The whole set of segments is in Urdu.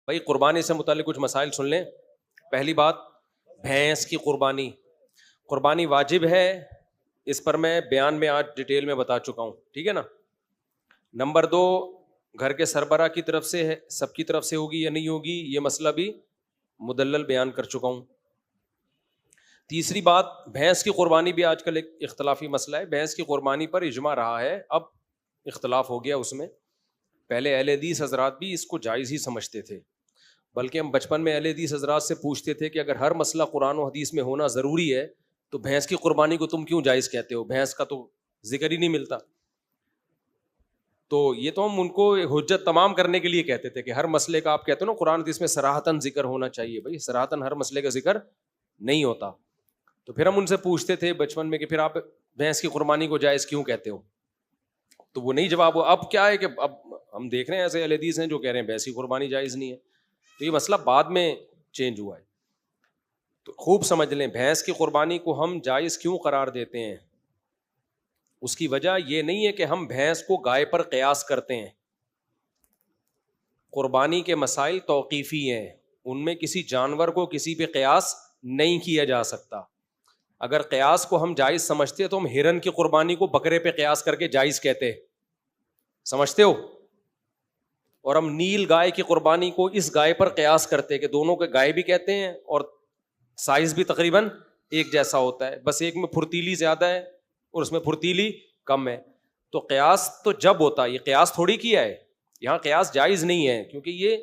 بھائی قربانی سے متعلق کچھ مسائل سن لیں. پہلی بات، بھینس کی قربانی واجب ہے، اس پر میں بیان میں آج ڈیٹیل میں بتا چکا ہوں، ٹھیک ہے نا. نمبر 2، گھر کے سربراہ کی طرف سے ہے، سب کی طرف سے ہوگی یا نہیں ہوگی، یہ مسئلہ بھی مدلل بیان کر چکا ہوں. تیسری بات، بھینس کی قربانی بھی آج کل ایک اختلافی مسئلہ ہے. بھینس کی قربانی پر اجماع رہا ہے، اب اختلاف ہو گیا اس میں. پہلے اہل حدیث حضرات بھی اس کو جائز ہی سمجھتے تھے، بلکہ ہم بچپن میں اہل حدیث حضرات سے پوچھتے تھے کہ اگر ہر مسئلہ قرآن و حدیث میں ہونا ضروری ہے تو بھینس کی قربانی کو تم کیوں جائز کہتے ہو؟ بھینس کا تو ذکر ہی نہیں ملتا. تو یہ تو ہم ان کو حجت تمام کرنے کے لیے کہتے تھے کہ ہر مسئلے کا آپ کہتے ہو نا قرآن حدیث میں صراحتاً ذکر ہونا چاہیے. بھائی صراحتاً ہر مسئلے کا ذکر نہیں ہوتا. تو پھر ہم ان سے پوچھتے تھے بچپن میں کہ پھر آپ بھینس کی قربانی کو جائز کیوں کہتے ہو؟ تو وہ نہیں جواب ہوا. اب کیا ہے کہ اب ہم دیکھ رہے ہیں ایسے اہل حدیث ہیں جو کہہ رہے ہیں بھینس کی قربانی جائز نہیں ہے. تو یہ مسئلہ بعد میں چینج ہوا ہے. تو خوب سمجھ لیں، بھینس کی قربانی کو ہم جائز کیوں قرار دیتے ہیں. اس کی وجہ یہ نہیں ہے کہ ہم بھینس کو گائے پر قیاس کرتے ہیں. قربانی کے مسائل توقیفی ہیں، ان میں کسی جانور کو کسی پہ قیاس نہیں کیا جا سکتا. اگر قیاس کو ہم جائز سمجھتے تو ہم ہرن کی قربانی کو بکرے پہ قیاس کر کے جائز کہتے، سمجھتے ہو. اور ہم نیل گائے کی قربانی کو اس گائے پر قیاس کرتے کہ دونوں کے گائے بھی کہتے ہیں اور سائز بھی تقریباً ایک جیسا ہوتا ہے، بس ایک میں پھرتیلی زیادہ ہے اور اس میں پھرتیلی کم ہے. تو قیاس تو جب ہوتا ہے، یہ قیاس تھوڑی کیا ہے، یہاں قیاس جائز نہیں ہے، کیونکہ یہ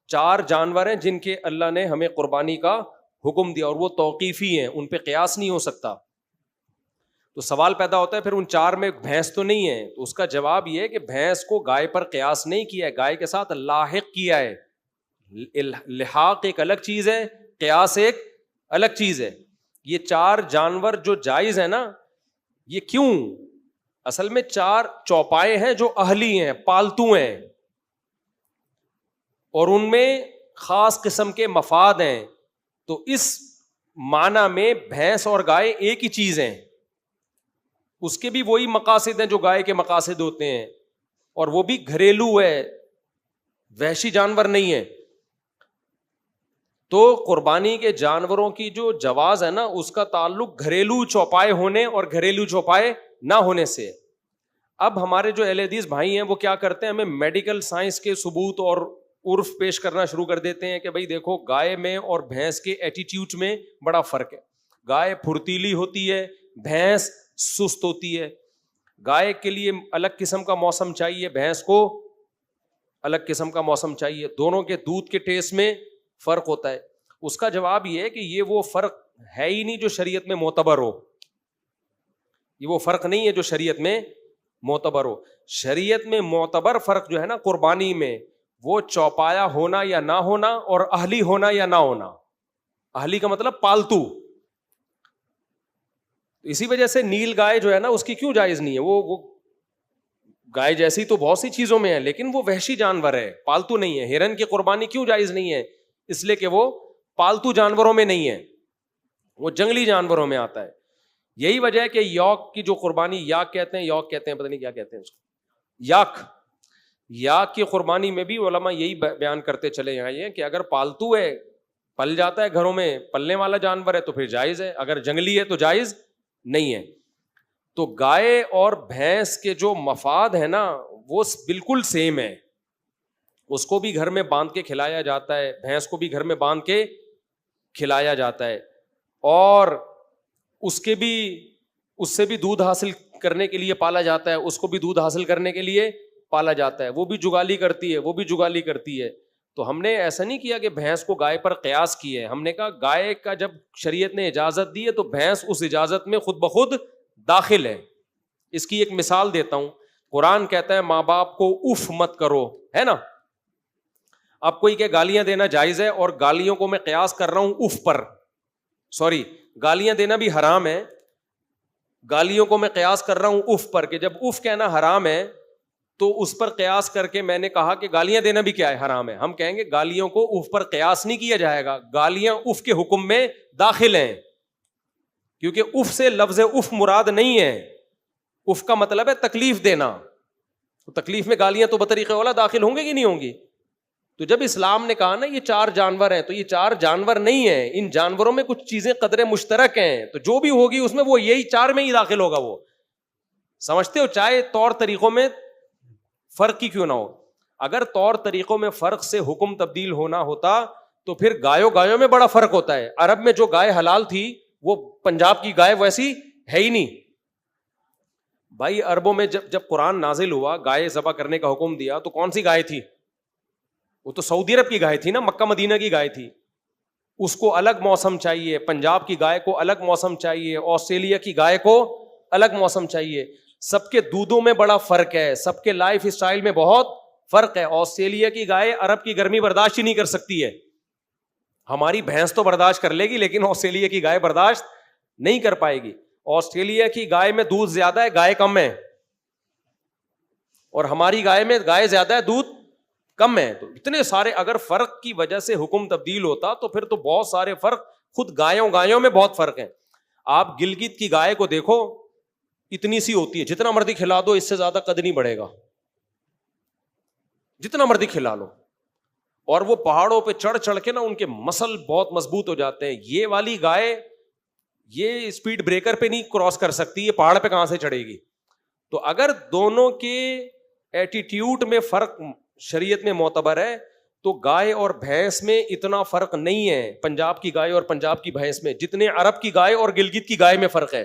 4 جانور ہیں جن کے اللہ نے ہمیں قربانی کا حکم دیا اور وہ توقیفی ہیں، ان پہ قیاس نہیں ہو سکتا. تو سوال پیدا ہوتا ہے پھر ان 4 میں بھینس تو نہیں ہے. تو اس کا جواب یہ ہے کہ بھینس کو گائے پر قیاس نہیں کیا ہے، گائے کے ساتھ لاحق کیا ہے. لحاق ایک الگ چیز ہے، قیاس ایک الگ چیز ہے. یہ 4 جانور جو جائز ہے نا، یہ کیوں؟ اصل میں 4 چوپائے ہیں جو اہلی ہیں، پالتو ہیں، اور ان میں خاص قسم کے مفاد ہیں. تو اس معنی میں بھینس اور گائے ایک ہی چیز ہیں. اس کے بھی وہی مقاصد ہیں جو گائے کے مقاصد ہوتے ہیں، اور وہ بھی گھریلو ہے، وحشی جانور نہیں ہے. تو قربانی کے جانوروں کی جو جواز ہے نا، اس کا تعلق گھریلو چوپائے ہونے اور گھریلو چوپائے نہ ہونے سے. اب ہمارے جو اہل حدیث بھائی ہیں وہ کیا کرتے ہیں، ہمیں میڈیکل سائنس کے ثبوت اور عرف پیش کرنا شروع کر دیتے ہیں کہ بھائی دیکھو گائے میں اور بھینس کے ایٹیٹیوڈ میں بڑا فرق ہے. گائے پھرتیلی ہوتی ہے، بھینس سست ہوتی ہے. گائے کے لیے الگ قسم کا موسم چاہیے، بھینس کو الگ قسم کا موسم چاہیے. دونوں کے دودھ کے ٹیسٹ میں فرق ہوتا ہے. اس کا جواب یہ ہے کہ یہ وہ فرق ہے ہی نہیں جو شریعت میں معتبر ہو. یہ وہ فرق نہیں ہے جو شریعت میں معتبر ہو. شریعت میں معتبر فرق جو ہے نا قربانی میں، وہ چوپایا ہونا یا نہ ہونا اور اہلی ہونا یا نہ ہونا. اہلی کا مطلب پالتو. اسی وجہ سے نیل گائے جو ہے نا اس کی کیوں جائز نہیں ہے؟ وہ گائے جیسی تو بہت سی چیزوں میں ہے، لیکن وہ وحشی جانور ہے، پالتو نہیں ہے. ہرن کی قربانی کیوں جائز نہیں ہے؟ اس لیے کہ وہ پالتو جانوروں میں نہیں ہے، وہ جنگلی جانوروں میں آتا ہے. یہی وجہ ہے کہ یوک کی جو قربانی، یاک کہتے ہیں، یوک کہتے ہیں، پتہ نہیں کیا کہتے ہیں اس کو، یاک کی قربانی میں بھی علماء یہی بیان کرتے چلے آئے ہیں کہ اگر پالتو ہے، پل جاتا ہے گھروں میں، پلنے والا جانور ہے تو پھر جائز ہے، اگر جنگلی ہے تو جائز نہیں ہے. تو گائے اور بھینس کے جو مفاد ہے نا وہ بالکل سیم ہے. اس کو بھی گھر میں باندھ کے کھلایا جاتا ہے، بھینس کو بھی گھر میں باندھ کے کھلایا جاتا ہے، اور اس سے بھی دودھ حاصل کرنے کے لیے پالا جاتا ہے، اس کو بھی دودھ حاصل کرنے کے لیے پالا جاتا ہے. وہ بھی جگالی کرتی ہے، وہ بھی جگالی کرتی ہے. تو ہم نے ایسا نہیں کیا کہ بھینس کو گائے پر قیاس کی ہے. ہم نے کہا گائے کا جب شریعت نے اجازت دی ہے تو بھینس اس اجازت میں خود بخود داخل ہے. اس کی ایک مثال دیتا ہوں. قرآن کہتا ہے ماں باپ کو اف مت کرو، ہے نا. اب کوئی کہ گالیاں دینا جائز ہے، اور گالیوں کو میں قیاس کر رہا ہوں اف پر. سوری، گالیاں دینا بھی حرام ہے، گالیوں کو میں قیاس کر رہا ہوں اف پر، کہ جب اف کہنا حرام ہے تو اس پر قیاس کر کے میں نے کہا کہ گالیاں دینا بھی کیا ہے، حرام ہے. ہم کہیں گے گالیوں کو اف پر قیاس نہیں کیا جائے گا، گالیاں اف کے حکم میں داخل ہیں، کیونکہ اف سے لفظ اف مراد نہیں ہے. اف کا مطلب ہے تکلیف دینا. تو تکلیف میں گالیاں تو بطریق اولا داخل ہوں گے کہ نہیں ہوں گی؟ تو جب اسلام نے کہا نا یہ 4 جانور ہیں، تو یہ 4 جانور نہیں ہیں، ان جانوروں میں کچھ چیزیں قدرے مشترک ہیں، تو جو بھی ہوگی اس میں وہ یہی 4 میں ہی داخل ہوگا. وہ سمجھتے ہو؟ چاہے طور طریقوں میں فرق کی کیوں نہ ہو. اگر طور طریقوں میں فرق سے حکم تبدیل ہونا ہوتا تو پھر گایوں میں بڑا فرق ہوتا ہے. عرب میں جو گائے حلال تھی وہ پنجاب کی گائے ویسی ہے ہی نہیں بھائی. عربوں میں جب قرآن نازل ہوا، گائے ذبح کرنے کا حکم دیا، تو کون سی گائے تھی؟ وہ تو سعودی عرب کی گائے تھی نا، مکہ مدینہ کی گائے تھی. اس کو الگ موسم چاہیے، پنجاب کی گائے کو الگ موسم چاہیے، آسٹریلیا کی گائے کو الگ موسم چاہیے. سب کے دودھوں میں بڑا فرق ہے، سب کے لائف اسٹائل میں بہت فرق ہے. آسٹریلیا کی گائے عرب کی گرمی برداشت ہی نہیں کر سکتی ہے. ہماری بھینس تو برداشت کر لے گی لیکن آسٹریلیا کی گائے برداشت نہیں کر پائے گی. آسٹریلیا کی گائے میں دودھ زیادہ ہے، گائے کم ہے، اور ہماری گائے میں گائے زیادہ ہے، دودھ کم ہے. تو اتنے سارے اگر فرق کی وجہ سے حکم تبدیل ہوتا تو پھر تو بہت سارے فرق، خود گایوں میں بہت فرق ہے. آپ گلگت کی گائے کو دیکھو، اتنی سی ہوتی ہے، جتنا مرضی کھلا دو اس سے زیادہ قد نہیں بڑھے گا، جتنا مرضی کھلا لو. اور وہ پہاڑوں پہ چڑھ کے نا ان کے مسل بہت مضبوط ہو جاتے ہیں. یہ والی گائے یہ اسپیڈ بریکر پہ نہیں کراس کر سکتی، یہ پہاڑ پہ کہاں سے چڑھے گی؟ تو اگر دونوں کے ایٹیٹیوڈ میں فرق شریعت میں معتبر ہے تو گائے اور بھینس میں اتنا فرق نہیں ہے. پنجاب کی گائے اور پنجاب کی بھینس میں جتنے عرب کی گائے اور گلگت کی گائے میں فرق ہے،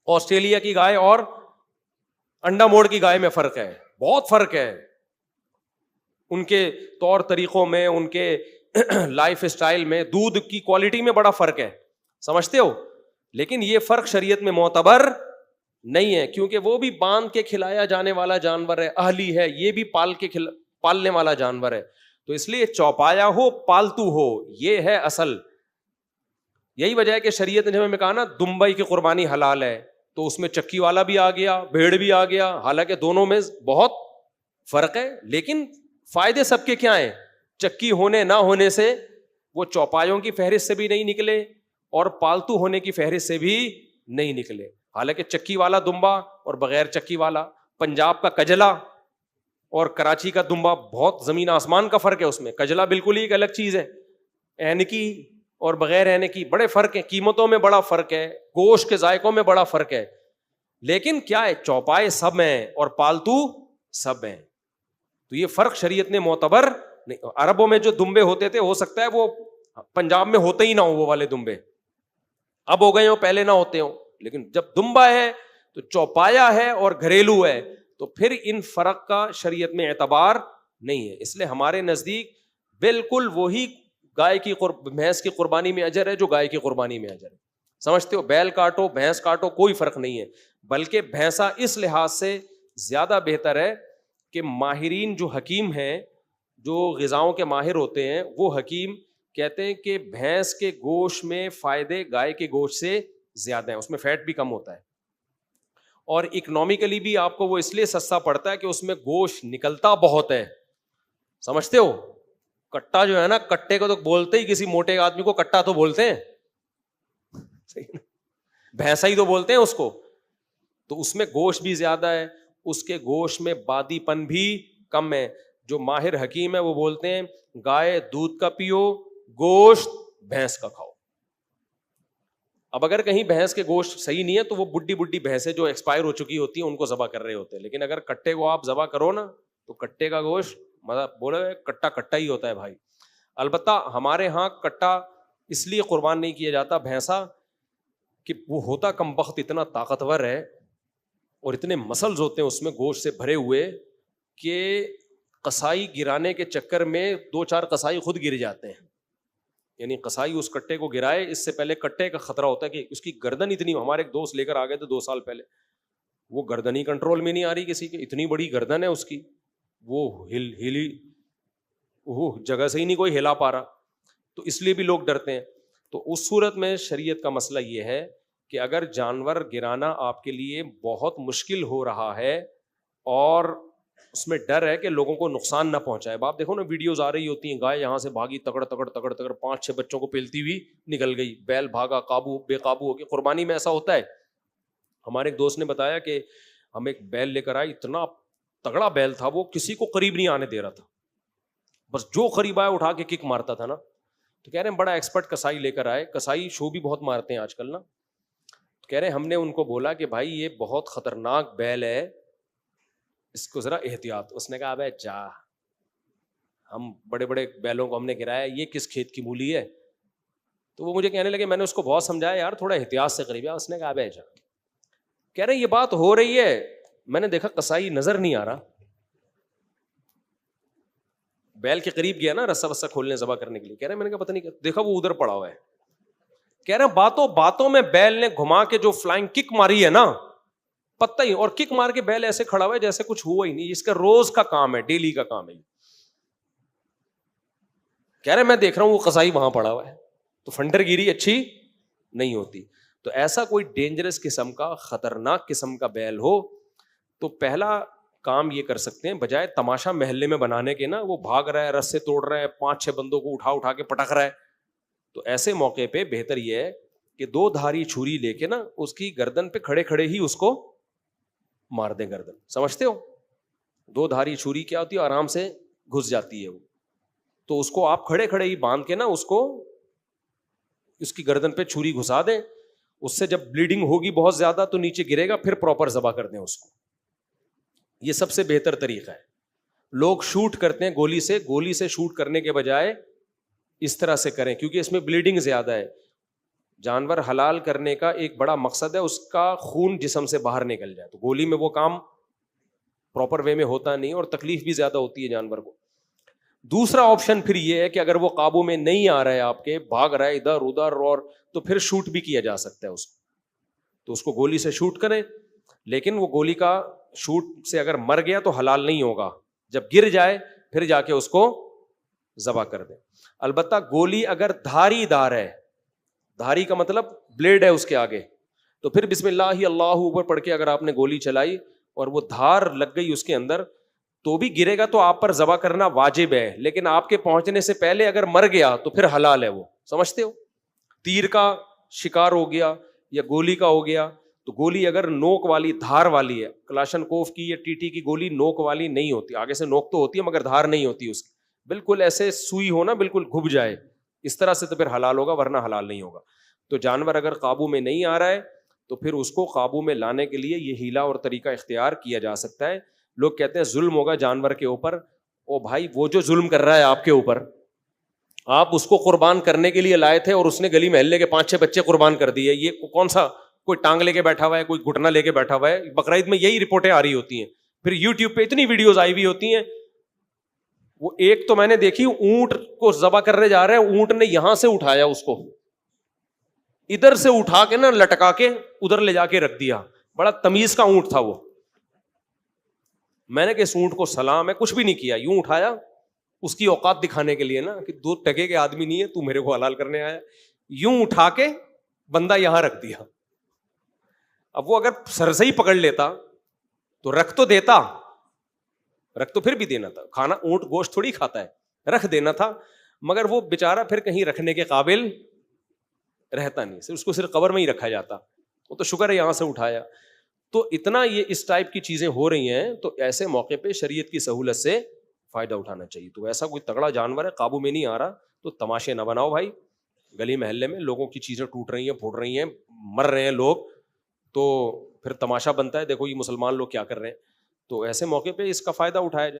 آسٹریلیا کی گائے اور انڈا موڑ کی گائے میں فرق ہے، بہت فرق ہے. ان کے طور طریقوں میں، ان کے لائف اسٹائل میں، دودھ کی کوالٹی میں بڑا فرق ہے، سمجھتے ہو؟ لیکن یہ فرق شریعت میں معتبر نہیں ہے، کیونکہ وہ بھی باندھ کے کھلایا جانے والا جانور ہے، اہلی ہے، یہ بھی پالنے والا جانور ہے. تو اس لیے چوپایا ہو پالتو ہو، یہ ہے اصل. یہی وجہ ہے کہ شریعت نے جب ہمیں کہا نا دمبئی کی قربانی حلال ہے، تو اس میں چکی والا بھی آ گیا، بھیڑ بھی آ گیا. حالانکہ دونوں میں بہت فرق ہے، لیکن فائدے سب کے کیا ہیں؟ چکی ہونے نہ ہونے سے وہ چوپایوں کی فہرست سے بھی نہیں نکلے اور پالتو ہونے کی فہرست سے بھی نہیں نکلے. حالانکہ چکی والا دمبا اور بغیر چکی والا، پنجاب کا کجلا اور کراچی کا دمبا بہت زمین آسمان کا فرق ہے. اس میں کجلا بالکل ہی ایک الگ چیز ہے، اینکی اور بغیر اینکی بڑے فرق ہیں، قیمتوں میں بڑا فرق ہے، گوشت کے ذائقوں میں بڑا فرق ہے. لیکن کیا ہے؟ چوپائے سب ہیں اور پالتو سب ہیں. تو یہ فرق شریعت نے معتبر نہیں. عربوں میں جو دمبے ہوتے تھے ہو سکتا ہے وہ پنجاب میں ہوتے ہی نہ ہو، وہ والے دمبے اب ہو گئے ہوں، پہلے نہ ہوتے ہوں. لیکن جب دمبا ہے تو چوپایا ہے اور گھریلو ہے، تو پھر ان فرق کا شریعت میں اعتبار نہیں ہے. اس لیے ہمارے نزدیک بالکل وہی گائے کی بھینس کی قربانی میں اجر ہے جو گائے کی قربانی میں اجر ہے. سمجھتے ہو؟ بیل کاٹو بھینس کاٹو کوئی فرق نہیں ہے، بلکہ بھینسا اس لحاظ سے زیادہ بہتر ہے کہ ماہرین جو حکیم ہیں، جو غذاؤں کے ماہر ہوتے ہیں، وہ حکیم کہتے ہیں کہ بھینس کے گوشت میں فائدے گائے کے گوشت سے زیادہ ہیں، اس میں فیٹ بھی کم ہوتا ہے، اور اکنومیکلی بھی آپ کو وہ اس لیے سستا پڑتا ہے کہ اس میں گوشت نکلتا بہت ہے. سمجھتے ہو؟ کٹا جو ہے نا، کٹے کو تو بولتے ہی کسی موٹے آدمی کو کٹا تو بولتے ہیں، بھینسا ہی تو بولتے ہیں اس کو. تو اس میں گوشت بھی زیادہ ہے، اس کے گوشت میں بادی پن بھی کم ہے. جو ماہر حکیم ہے وہ بولتے ہیں گائے دودھ کا پیو، گوشت بھینس کا کھاؤ. اب اگر کہیں بھینس کے گوشت صحیح نہیں ہے تو وہ بڈی بھینسیں جو ایکسپائر ہو چکی ہوتی ہیں ان کو ذبح کر رہے ہوتے ہیں. لیکن اگر کٹے کو آپ ذبح کرو نا تو کٹے کا گوشت مطلب بولے کٹا ہی ہوتا ہے بھائی. البتہ ہمارے ہاں کٹا اس لیے قربان نہیں کیا جاتا بھینسا کہ وہ ہوتا کم بخت اتنا طاقتور ہے اور اتنے مسلز ہوتے ہیں اس میں گوشت سے بھرے ہوئے کہ قصائی گرانے کے چکر میں 2-4 قصائی خود گر جاتے ہیں. یعنی قصائی اس کٹے کو گرائے اس سے پہلے کٹے کا خطرہ ہوتا ہے کہ اس کی گردن اتنی، ہمارے ایک دوست لے کر آ گئے تھے 2 سال پہلے، وہ گردن ہی کنٹرول میں نہیں آ رہی کسی کی، اتنی بڑی گردن ہے اس کی، وہ ہلی وہ جگہ سے ہی نہیں کوئی ہلا پا رہا. تو اس لیے بھی لوگ ڈرتے ہیں. تو اس صورت میں شریعت کا مسئلہ یہ ہے کہ اگر جانور گرانا آپ کے لیے بہت مشکل ہو رہا ہے اور اس میں ڈر ہے کہ لوگوں کو نقصان نہ پہنچائے. آپ دیکھو نا ویڈیوز آ رہی ہوتی ہیں، گائے یہاں سے بھاگی تگڑ 5-6 بچوں کو پیلتی ہوئی نکل گئی، بیل بھاگا بے قابو ہو گئی. قربانی میں ایسا ہوتا ہے. ہمارے ایک دوست نے بتایا کہ ہم ایک بیل لے کر آئے، اتنا تگڑا بیل تھا وہ کسی کو قریب نہیں آنے دے رہا تھا. بس جو قریب آیا اٹھا کے کک مارتا تھا نا. تو کہہ رہے ہیں بڑا ایکسپرٹ کسائی لے کر آئے, کسائی شو بھی بہت مارتے ہیں آج کل نا. کہہ رہے ہیں ہم نے ان کو بولا کہ بھائی یہ بہت خطرناک بیل ہے, اس کو ذرا احتیاط. اس نے کہا ابے جا, ہم بڑے بڑے بیلوں کو ہم نے گرایا, یہ کس کھیت کی مولی ہے. تو وہ مجھے کہنے لگے میں نے اس کو بہت سمجھایا یار تھوڑا احتیاط سے قریب. اس نے کہا ابے جا. کہہ رہے ہیں یہ بات ہو رہی ہے, میں نے دیکھا کسائی نظر نہیں آ رہا, بیل کے قریب گیا نا رسا وسا کھولنے ذبح کرنے کے لیے. کہہ رہے ہیں میں نے کہا پتہ نہیں, دیکھا وہ ادھر پڑا ہوا ہے. کہہ رہے ہیں باتوں باتوں میں بیل نے گھما کے جو فلائنگ کک ماری ہے نا, پتہ ہی, اور کک مار کے بیل ایسے کھڑا ہوا ہے جیسے کچھ ہوا ہی نہیں. اس کا روز کا کام ہے, ڈیلی کا کام ہے. کہہ رہے میں دیکھ رہا ہوں وہ قصائی وہاں پڑا ہوا ہے. تو فنڈر گیری اچھی نہیں ہوتی. تو ایسا کوئی ڈینجرس قسم کا خطرناک قسم کا بیل ہو تو پہلا کام یہ کر سکتے ہیں, بجائے تماشا محلے میں بنانے کے نا, وہ بھاگ رہا ہے, رسے توڑ رہا ہے, 5-6 بندوں کو اٹھا کے پٹک رہا ہے, تو ایسے موقع پہ بہتر یہ ہے کہ 2 دھاری چھری لے کے نا اس کی گردن پہ کھڑے کھڑے ہی اس کو مار دیں گردن. سمجھتے ہو 2 دھاری چھری کیا ہوتی ہے, آرام سے گھس جاتی ہے وہ. تو اس کو آپ کھڑے کھڑے ہی باندھ کے نا اس کو اس کی گردن پہ چھری گھسا دیں. اس سے جب بلیڈنگ ہوگی بہت زیادہ تو نیچے گرے گا, پھر پراپر ذبح کر دیں اس کو. یہ سب سے بہتر طریقہ ہے. لوگ شوٹ کرتے ہیں گولی سے شوٹ کرنے کے بجائے اس طرح سے کریں, کیونکہ اس میں بلیڈنگ زیادہ ہے. جانور حلال کرنے کا ایک بڑا مقصد ہے اس کا خون جسم سے باہر نکل جائے. تو گولی میں وہ کام پراپر وے میں ہوتا نہیں اور تکلیف بھی زیادہ ہوتی ہے جانور کو. دوسرا آپشن پھر یہ ہے کہ اگر وہ قابو میں نہیں آ رہا ہے آپ کے, بھاگ رہا ہے ادھر ادھر, اور تو پھر شوٹ بھی کیا جا سکتا ہے اس کو. تو اس کو گولی سے شوٹ کریں, لیکن وہ گولی کا شوٹ سے اگر مر گیا تو حلال نہیں ہوگا. جب گر جائے پھر جا کے اس کو ذبح کر دیں. البتہ گولی اگر دھاری دار ہے, دھاری کا مطلب بلیڈ ہے اس کے آگے, تو پھر بسم اللہ اللہ اوپر پڑھ کے اگر آپ نے گولی چلائی اور وہ دھار لگ گئی اس کے اندر, تو بھی گرے گا تو آپ پر ذبح کرنا واجب ہے. لیکن آپ کے پہنچنے سے پہلے اگر مر گیا تو پھر حلال ہے وہ. سمجھتے ہو, تیر کا شکار ہو گیا یا گولی کا ہو گیا, تو گولی اگر نوک والی دھار والی ہے, کلاشن کوف کی یا ٹی ٹی کی گولی نوک والی نہیں ہوتی, آگے سے نوک تو ہوتی ہے مگر دھار نہیں ہوتی اس کی, بالکل ایسے سوئی ہو نا, بالکل گھب جائے, اس طرح سے تو پھر حلال ہوگا, ورنہ حلال نہیں ہوگا. تو جانور اگر قابو میں نہیں آ رہا ہے تو پھر اس کو قابو میں لانے کے لیے یہ ہیلا اور طریقہ اختیار کیا جا سکتا ہے. لوگ کہتے ہیں ظلم ہوگا جانور کے اوپر. او بھائی, وہ جو ظلم کر رہا ہے آپ کے اوپر, آپ اس کو قربان کرنے کے لیے لائے تھے اور اس نے گلی محلے کے 5-6 بچے قربان کر دیے. یہ کون سا کوئی ٹانگ لے کے بیٹھا ہوا ہے, کوئی گھٹنا لے کے بیٹھا ہوا ہے. بقرعید میں یہی رپورٹیں آ رہی ہوتی ہیں, پھر یوٹیوب پہ اتنی ویڈیوز آئی ہوئی ہوتی ہیں. وہ ایک تو میں نے دیکھی, اونٹ کو ذبح کرنے جا رہے ہیں, اونٹ نے یہاں سے اٹھایا اس کو, ادھر سے اٹھا کے نا لٹکا کے ادھر لے جا کے رکھ دیا. بڑا تمیز کا اونٹ تھا وہ. میں نے کہ اس اونٹ کو سلام ہے, کچھ بھی نہیں کیا, یوں اٹھایا اس کی اوقات دکھانے کے لیے نا, کہ 2 ٹکے کے آدمی نہیں ہے, تو میرے کو حلال کرنے آیا. یوں اٹھا کے بندہ یہاں رکھ دیا. اب وہ اگر سر سے ہی پکڑ لیتا تو رکھ تو دیتا, رکھ تو پھر بھی دینا تھا. کھانا اونٹ گوشت تھوڑی کھاتا ہے, رکھ دینا تھا. مگر وہ بیچارہ پھر کہیں رکھنے کے قابل رہتا نہیں, اس کو صرف قبر میں ہی رکھا جاتا. وہ تو شکر ہے یہاں سے اٹھایا. تو اتنا یہ اس ٹائپ کی چیزیں ہو رہی ہیں, تو ایسے موقع پہ شریعت کی سہولت سے فائدہ اٹھانا چاہیے. تو ایسا کوئی تگڑا جانور ہے قابو میں نہیں آ رہا تو تماشے نہ بناؤ بھائی. گلی محلے میں لوگوں کی چیزیں ٹوٹ رہی ہیں, پھوٹ رہی ہیں, مر رہے ہیں لوگ, تو پھر تماشا بنتا ہے دیکھو یہ مسلمان لوگ کیا کر رہے ہیں. تو ایسے موقع پہ اس کا فائدہ اٹھایا جائے.